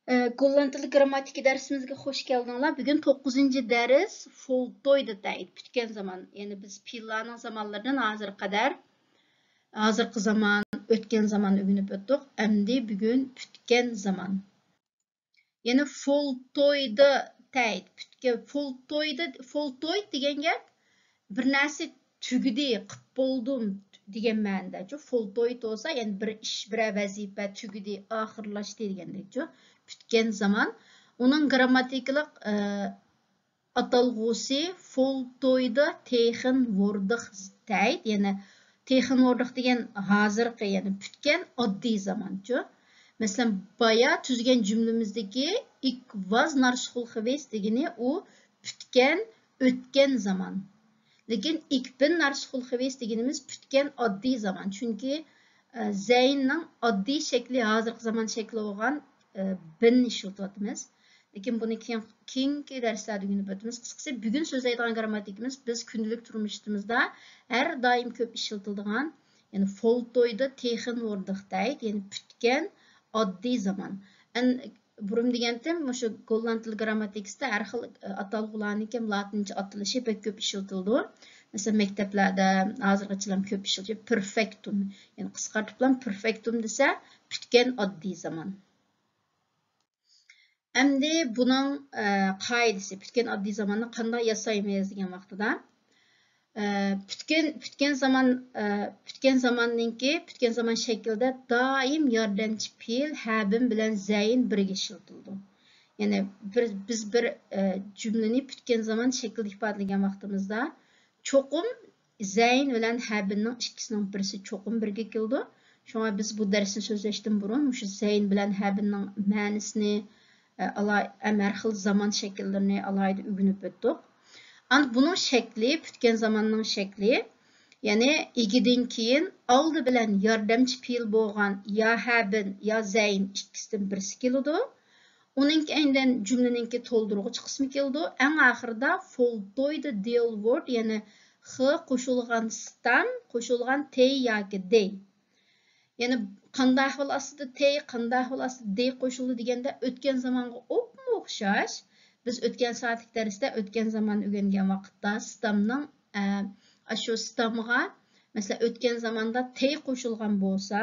Golland tili grammatiki dersimizge hoş geldinler. Bugün 9. ders foltoydu deydi. Bütken zaman. Yani biz pillanın zamanlarından hazırkı zaman, ötken zaman ögünüp öttük. Emdi bugün bütken zaman. Yani foltoydu deydi. Bütken foltoyd degen gap bir narsa tügüdi, qıp boldum degan ma'noda. Foltoyd olsa yani bir ish, bir vazifa tügüdi, ahırlaştı degandek. Bütken zaman. Onun grammatikalik atalgısı foltoyda texin vurdıq deydi. Yani texin vurdıq degen hazırkı yani bütken oddiy zaman. Mesela baya tüzgen cümlemizdeki ik vaz narşkul xıves degeni o bütken ötken zaman. Lekin ikbin narşkul xıves degenimiz bütken oddiy zaman. Çünkü zeyinnin oddiy şekli hazırkı zaman şekli olan bin işletyapmiz. Lekin bunu keyingi derslerde günüp ötümiz. Kısıkça bugün sözleydiğen grammatikimiz biz günlük turmuşumuzda her daim köp işletildiğen yani foltoyda texin vurdıq deydi. Yani bütken oddiy zaman. Burum degendim, şu Golland tili grammatikisinde her xil atalgılarını kem latince atılışı pek köp işletildi. Mesela mekteplerde hazırgıçılam köp işletiyor. Perfectum. Yani kıskartıplam perfectum dese bütken oddiy zaman. Endi bunun qaidasi, bütken oddiy zamanni qanday yasaymiz degan vaqtida bütken zaman şekilde daim yordamchi fe'l habin bilan zayn birga ishlatildi. Yani biz bir cümleni bütken zaman şekilde ifadalagan vaqtimizda çoqum zayn bilan habinning ikkisining birisi çoqum birga keldi. Şuna biz bu dersni so'zlashdan burun shu zayn bilan habinning ma'nosini her xil zaman şekillerini alayda ögünüp öttük. Bunun şekli, bütken zamanның şekli, yani igidin keyin aldı bilen yordamchi fe'l bolgan ya habin ya zayn ikkisidan birisi keldi. Onun keyinden cümleninki to'ldiruvchi qismi keldi. En ahirda foltoyda deal word, yani x qo'shilgan stam, qo'shilgan t yoki d. Yani qanday ahvol ostida t, qanday ahvol ostida d qo'shildi deganda o'tgan zamonga o'xshash. Biz o'tgan soatlik darsda o'tgan zaman o'rgangan vaqtda stamning shu stamga mesela o'tgan zamanda t qo'shilgan bo'lsa,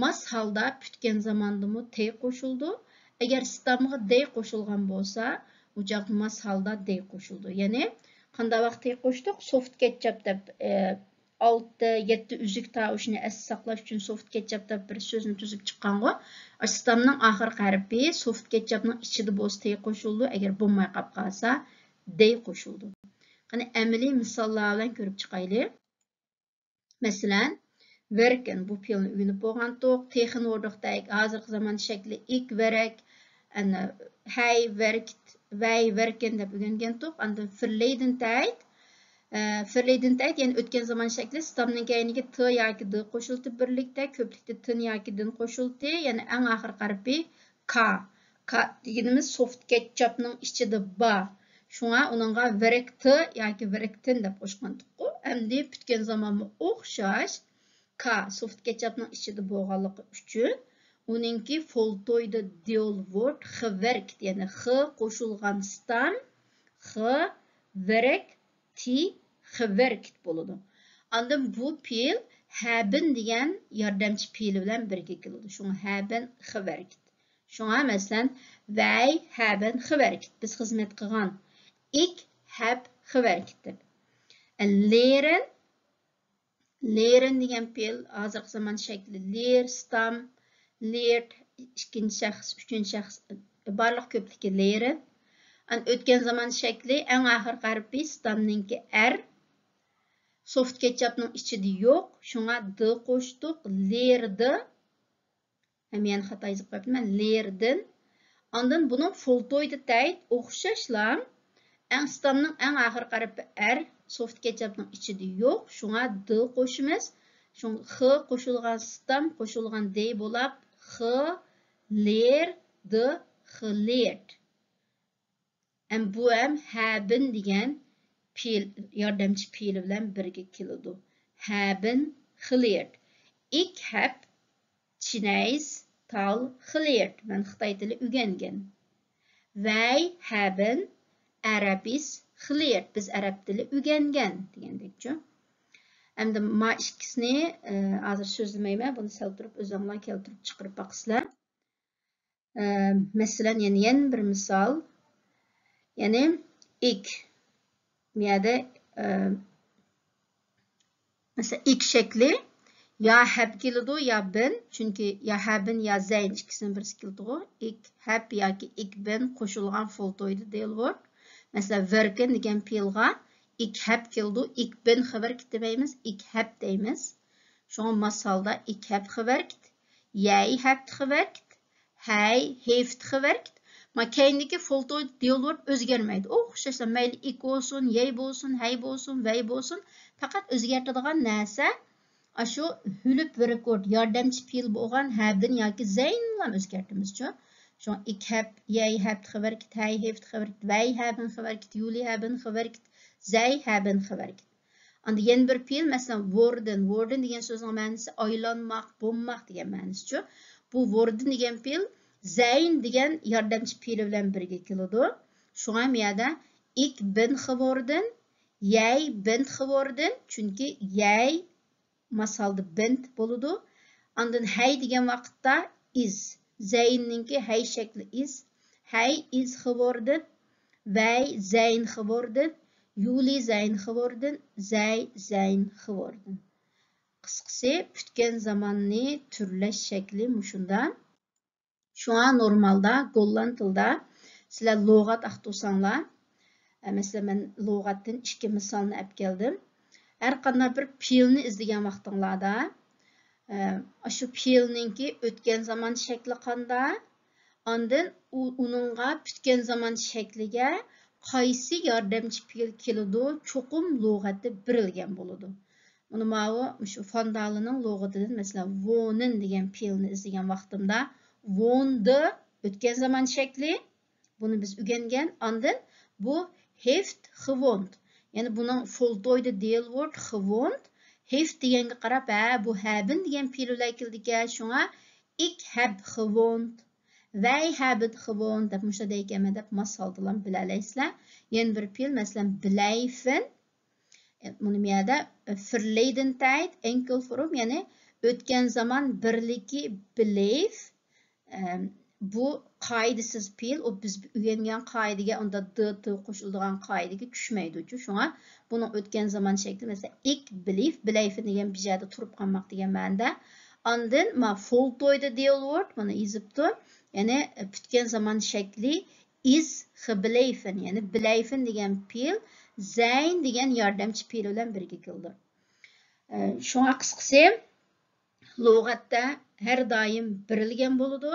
mas holda bütken zamandami t qo'shildi. Agar stamga d qo'shilgan bo'lsa, u joq mas holda d qo'shildi. Ya'ni qanday vaqt t qo'shdik? Soft ketchup deb 6-7 üzük tavuşunu es saqlash uchun soft ketchup deb bir so'zni tuzib chiqqango. Stamning oxirgi harfi soft ketchupning ichida bo'lsa t qo'shildi, agar bo'lmay qolib qolsa d qo'shildi. Qani amaliy misollar bilan ko'rib chiqaylik. Masalan, werken bu fe'lni o'rganib bo'lgandik. Texin vurdikdek hozirgi zamon shakli ik verak, ana hay werkt, vay werken deb o'rgangandik. Anda verleden tijd yani o'tgan zaman şekli stamning keyiniga t yoki d qo'shildi birlikda, ko'plikda t yoki d qo'shildi. Yani eng oxirgi harfi k. K deganimiz soft ketchupning ichida bor. Şuna onunğa verek t yoki verektin deb qo'shgandik-ku. Endi bütken zamanga o'xshash k soft ketchupning ichida bo'lganligi uchun uningki foltoyda deal word gewerkt, yani x qo'shilgan stam, x verek t gewerkt bo'ladi. Andan bu fe'l haben degan yordamchi fe'l bilan birga keladi. Shunga haben gewerkt. Shunga masalan wij haben gewerkt. Biz xizmat qilgan. Ik heb gewerkt deb. Leren degan fe'l hozirgi zamon shakli leer, stam, leert, ikkinchi shaxs, uchinchi shaxs barliq ko'pligi leren. O'tgan zamon shakli eng oxirgi harfi stamninki r. Soft ketchupning ichida yo'q. Shunga d qo'shdik. Lerdi. Men xato yozib qo'yibman. Lerdin. Ondan buning foltoyda deydi o'xshashlar. Stamning eng oxirgi harfi r. Soft ketchupning ichida yo'q. Shunga d qo'shimiz. Shunga x qo'shilgan stam, qo'shilgan d bo'lib x lerdi, x lert. Bu ham haben degan yordamchi fe'l bilan birga keladi. Haben geleerd. Ik heb Chinees Tal geleerd. Ben Xitay tili öğrengen. Wij hebben Arabisch geleerd. Biz Arab tili öğrengen degandekçi. Endi ma ikkisini hozir so'zlamayman. Buni sal turib o'zinglar keltirib chiqarib baqsizlar. Masalan, yana bir misol. Ya'ni ik. Bu yerda mesela ik şekli ya heb keladi ya bin. Çünkü ya hebin ya zayn ikkisinin birisi keladi. Ik heb yoki ik bin qo'shilgan foltoydi deyiladi. Mesela werken degan fe'lga ik heb keldi, ik bin gewerkt demaymiz, ik heb deymiz. Şoň masalda ik heb gewerkt, jij hebt gewerkt, hij heeft gewerkt. Ma keyindeki foltoy deyiladi özgermeydi. O'xshashsa mayli ik olsun, jij bolsun, hij bolsun, wij bolsun. Faqat o'zgartiradigan narsa shu hülüp verikord yordamchi fe'l bo'lgan habdan yoki zayn bilan o'zgartirmizchi. Şu ik heb, jij hebt gewerkt, hij heeft gewerkt, wij hebben gewerkt, jullie hebben gewerkt, zij hebben gewerkt. Anda yeni bir fe'l mesela worden, worden degan so'zning ma'nosi aylanmoq, bo'lmoq degan ma'nosi. Bu worden degan fe'l zayn degan yordamchi fe'l bilan birga keladi. Shunga bu yerda ik bin geworden, jij bent geworden. Çünkü jij masalda bent bo'ladi. Andan hij degan vaqtda is. Zijninki hij şekli is. Hij is geworden. Wij zijn geworden. Jullie zijn geworden. Zij zijn geworden. Qısqası pütken zamanni türleş şekli muşunda. Şu an normalda Golland tilda sizler lug'at aqtusanlar. Mesela men lug'atdan ikki misolni olib keldim. Her qanday bir fe'lni izlagan vaqtinglarda şu fe'lninki o'tgan zaman shakli qanday, ondan uningga pütken zaman shakliga qaysi yordamchi fe'l keladi, cho'qim lug'atda berilgan bo'ladi. Buni ma'vo shu Fondalining lug'atidan mesela wohnen degan fe'lni izlagan vaqtimda wohnde o'tgan zaman shakli, buni biz o'rgangan. Ondan bu heeft gewohnt. Yani bunun foltoyda deyiladi gewohnt. Heeft deganga qarab, bu hebben degan fe'llar keldi-ki, shunga ik heb gewohnt, wij hebben gewohnt deb musha deykenman deb masal bilan bilalaysizlar. Yeni bir fe'l masalan blijven. Buni bu yerda verleden tijd enkel form, ya'ni o'tgan zaman birligi bleef. Bu qoidasiz fe'l, o biz o'rgangan qoidaga unda dt qo'shiladigan qoidaga tushmaydi. Shunga buning o'tgan zaman shakli mesela ik bleef, blijven degan bu yerda turib qolmoq degan ma'noda. Ondan ma voltooide deelwoord, mana yozibdi. Ya'ni pütken zaman shakli is gebleven, ya'ni blijven degan fe'l zijn degan yordamchi fe'l bilan birga keldi. Shunga qisqasi lug'atda har doim berilgan bo'ladi.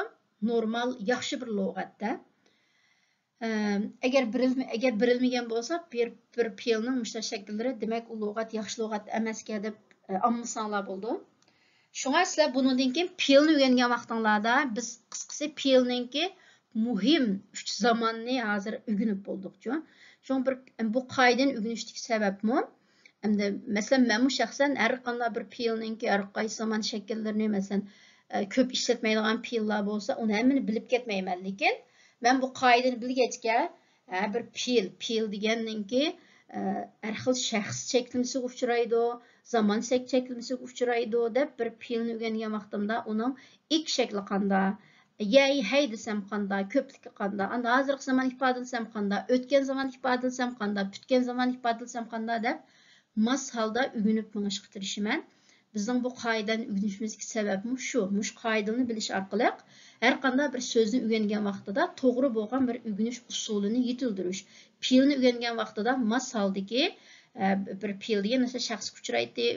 Normal, yaxshi bir lug'atda. Agar berilmagan bo'lsa, bir fe'lning mushtarak shakllari, demak u lug'at yaxshi lug'at emasga deb anlasanlar bo'ldi. Shunga sizlar bundan keyin fe'lni o'rgangan vaqtinglarda biz qisqasi fe'lninki muhim 3 zamonni hozir o'rganib bo'ldik-ku. Shunga bu qoidani o'rganishdagi sababmi? Endi masalan men shaxsan har qanday bir fe'lninki har qaysi zaman shakllarini masalan ko'p ishlatmaydigan fe'llar bo'lsa, uni hammani bilib ketmayman, lekin men bu qoidani bilgachga bir fe'l deganninki har xil shaxs cheklimasiga uchraydi, zaman cheklimasiga uchraydi deb bir fe'lni o'rgangan vaqtimda uning ilk shakli qanday, yay hay desam qanday, ko'pligi qanday, anda hozirgi zaman ifodalasam qanday, o'tgan zaman ifodalasam qanday, putgan zaman ifodalasam qanday deb mas holda o'rganib minishga tirishiman. Bizning bu qoidani o'rganishimizga sababimiz shu. Mush qoidani bilish orqali har qanday bir so'zni o'rgangan vaqtida to'g'ri bo'lgan bir o'rganish usulini yetildirish. Fe'lni o'rgangan vaqtida mas holdagi bir fe'lga mesela shaxs uchraydi.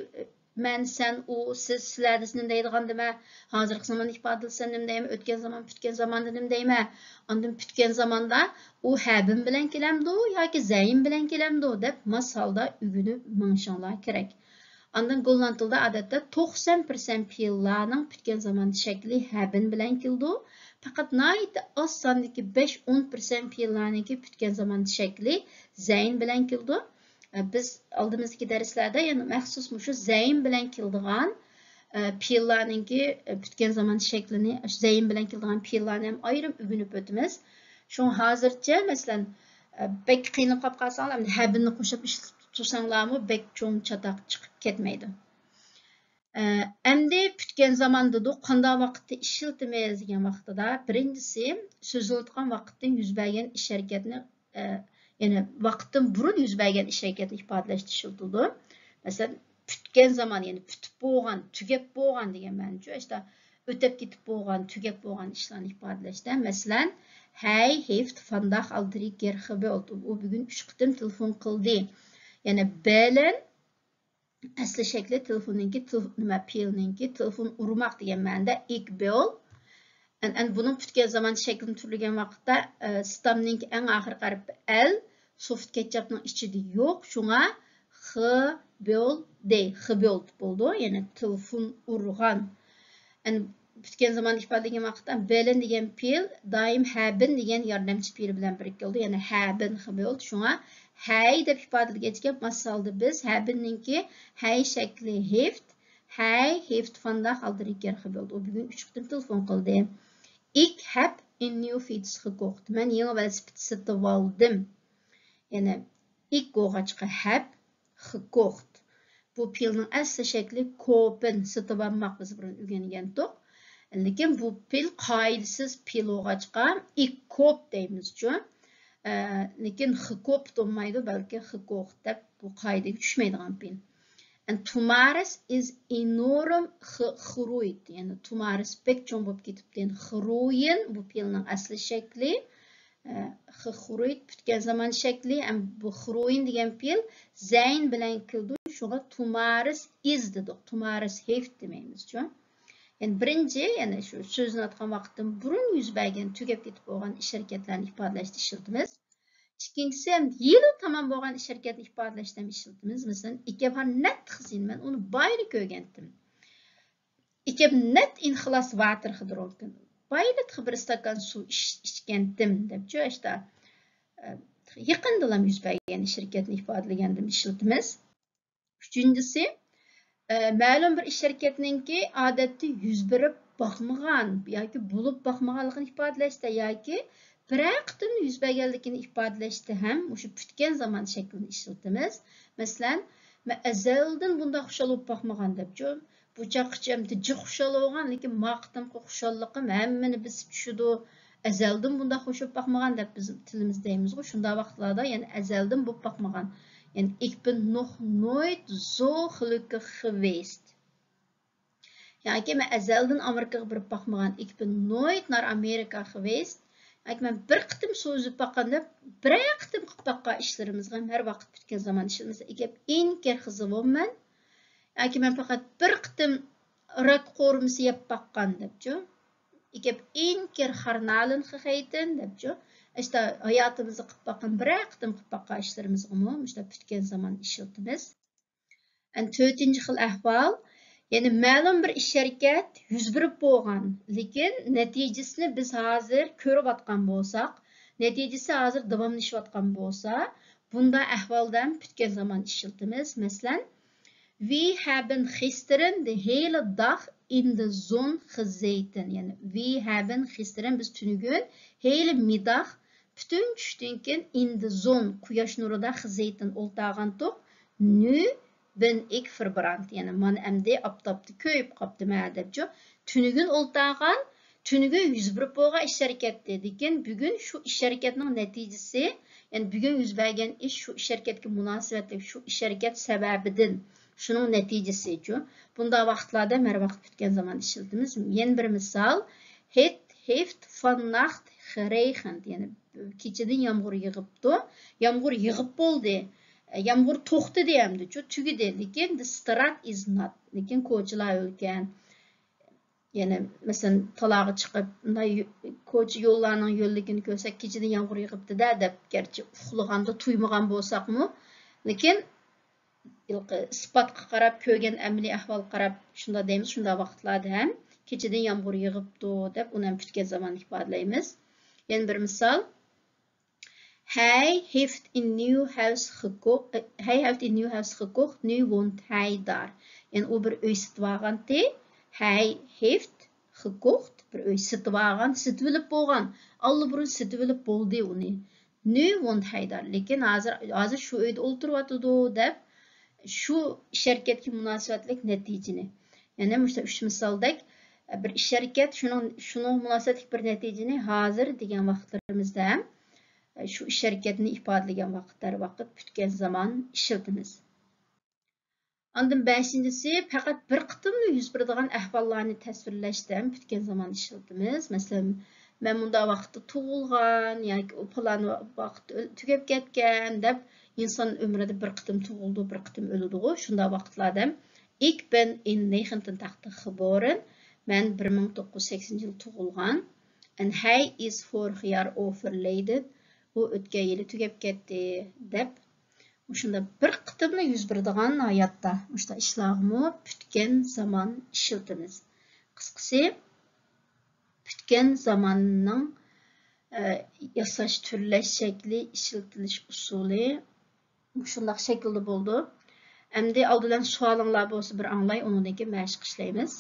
Men, sen, u, siz, sizlarda nima deydigan dema, hozirgi zaman ifodalasam nima deyman, o'tgan zaman, putgan zamanda nima deyman. Ondan putgan zamanda u habim bilan kelamdi yoki zayn bilan kelamdi deb mas holda o'rganib minishinglar kerak. Ondan Golland tilida odatda 90% fe'llarning putgan zaman shakli haben bilan keldi. Faqat nihoyatda oz sondagi 5-10% fe'llarniki putgan zaman shakli zayn bilan keldi. Biz oldimizdagi darslarda yana maxsus shu zayn bilan keladigan Fe'illarninki pütken zaman şeklini zeyin bilen keldiğen fe'illarni hem ayrım ügünüp ötümüz. Şoň hazırça mesela bek qiyinip qap qalsaňlar, häbinni qoşup işletip tursaňlarmy bek çoň çatak çıkıp ketmeydi. Endi pütken zamanda qanda vaqtda işletimiz degan vaqtida birincisi sözületgan vaqtdan yüz bergen iş hareketini yani vaqtdan burun yüz bergen iş hareketini ifadeleşti işletildi. Mesela pütken zaman yani pütüp boğan, tügep boğan degan ma'noda işte ötep ketip boğan, tügep boğan işlerini ifadeleşti. Mesela hey heft vandaag al 3 keer gebeld. O bugün 3 qitim telefon qildi. Yani belen asli şekli telefoninki nima fe'ilninki telefon urmak degan ma'noda ik bel. Bunun pütken zaman şeklini türlügen vaqtda stamninki en ahirki harfi el, soft ketchupning ichida yo'q. Şuna gebeld bo'ldi. Yani telefon urgan. Pütken zaman ifadelagan vaqtda belen degan fe'il doim habin degan yordamchi fe'il bilan birga keldi. Yani habin gebeld. Şuna hey deb ifadalagancha masalda biz habinninki hey şekli heft. Hey heft vandaag al 3 keer gebeld. O bugün 3 qitim telefon qildi. Ik heb een nieuw fiets gekocht. Men yeni velosiped satib aldım. Yani ik go'gachqa heb gekocht. Bu fe'ilning asli şekli kopen satib almak biz burun o'rgangandik. Lekin bu fe'il qoidasiz fe'il bo'lg'achqa ik kop deymizchu. Lekin gekopt olmaydi, belki gekocht deb bu qoidaga tushmaydigan fe'il. Tomaris is enorm gegroeid. Yani tomaris pek çoğun bo'lib ketibdi. Groeien bu fe'ilning asli şekli. Gegroeid pütken zaman şekli. Bu groeien degan fe'il zayn bilan keldi. Şoňa tomaris is dedik. Tomaris heeft demeymizchu. Yani birinci, yani şu sözünü atkan vaqtdan burun yüz bergen tügep ketip bolgan iş hareketlerini ifadeleşti işletimiz. İkincisi hem yılı tamam bolgan iş hareketini ifadeleşti işletimiz. Mesela ikep har net xizin, men onu bayri kögendim. İkep net inhilas water hidrogen. Bayri bir stakan su içkendim depçu işte. Yakındılam yüz bergen iş hareketini ifadelegendim işletimiz. Üçüncüsü ma'lum bir iş hareketininki odatda yuz berib bakmagan yoki bo'lib bakmaganligini ifodalashda yoki bir qitim yuz berganligini ifodalashda ham o'sha pütken zaman shaklini ishlatamiz. Masalan, azaldan bunda xushal bo'lib bakmagan debchu. Bu chaqcham ji xushal bo'lgan, lekin maqtim xushalliqim hammani bisib tushidi. Azaldan bunda xushib bakmagan deb biz tilimiz deymiz-ku. Shunda vaqtlarda, ya'ni azaldan bo'lib bakmagan. En ik ben nog nooit zo gelukkig geweest. Ja, ik heb me zelden Amerika berip bakmagan. Ik ben nooit naar Amerika geweest. Ja, ik ben bir qitim so'zib bakanda, bir qitim qilib bakkan ishlarimizga her vaqt bitgan zaman ishimiz. Ik heb 1 keer gezonnen. Ja, ik ben faqat bir qitim rat qo'rmisi yeb bakkan debchu. Ik heb 1 keer garnalen gegeten debchu. İşte hayatımızı qilib bakkan, bir qitim qilib bakkan işlerimiz umum, işte pütken zaman işletimiz. To'rtinchi xil ahvol, yani ma'lum bir iş hareket yüz berib bo'lgan, lekin natijasini biz hozir ko'rib atgan bo'lsak, natijasi hozir davomlashayotgan bo'lsa, bunda ahvoldan pütken zaman işletimiz. Masalan, we hebben gisteren de hele dag in de zon gezeten. Yani we hebben gisteren biz tünügün hele middag bütün düştünken in de zon kuyaş nurida gezeten oltağan toq. Nu ben ik verbrand. Yani man emde aptaptı köyüp qaptı ma'debcu. Tünügün oltağan, tünügün yüz berib bo'lgan iş hareketi dedikken bugün şu iş hareketinin neticesi, yani bugün yüz bergen iş şu iş hareketga munosabatli şu iş hareket sebebidan şunun neticesi. Bunda vaqtlarda mer vaqt bitgan zaman ishlatamiz. Yana bir misol, het heeft vannacht geregend. Yani kechadan yomg'ir yig'ibdi. Yomg'ir yig'ib bo'ldi. Yomg'ir to'xtadi hamdi, tugidi. Lekin the strat is not. Lekin ko'chalar o'lgan. Yani mesela talag'i chiqib, ko'cha yo'llarning yo'lligini ko'rsak, kechadan yomg'ir yig'ibdi-da deb gerçi uxlaganda tuymagan bo'lsaqmi, lekin isbotga qarab, ko'rgan amaliy ahvol qarab shunda deymiz, shunda vaqtlarda ham kechadan yomg'ir yig'ibdi deb uni ham pütken zaman ifodalaymiz. Yana bir misol, hij heeft een nieuw huis gekocht, nu woont hij daar. En over uw situatie, Hij heeft gekocht, bir uy sitib algan, sitib bilip bolgan. Allaburun sitib bilip boldy uni. Nu woont hij daar. Lekin hazır şu uyda olturup dep şu iş hareketki münasebetlik neticini. Yani muşta 3 misaldek bir iş hareket şunun münasebetlik bir neticini hazır degen vaqtlarimizda şu iş hareketini ifadelagan vaqt pütken zaman işiltimiz. Ondan 5-incisi faqat bir qitimli yuz beradigan ahvollarni tasvirlashda pütken zaman ishlatamiz. Masalan, men bunda vaqtda tug'ilgan yoki u plan vaqt tugab ketgan deb inson umrida bir qitim tug'ildi, bir qitim o'ladi. Shunda vaqtlarda ik ben in 1980 geboren. Men 1980 yil tug'ilgan. And hij is vorig jaar overleden. U o'tgan yili tugab ketdi deb Uşunda bir qitimli yüz beradigan hayatda muşta işlagımı pütken zaman işiltimiz. Qısqası pütken zamanның yasaş türleş şekli, işiltiliş usulü muşundaq şekilde boldu. Endi aldıdan sualыңlar bolsa bir anlay, onundan keyin məşq işləyimiz.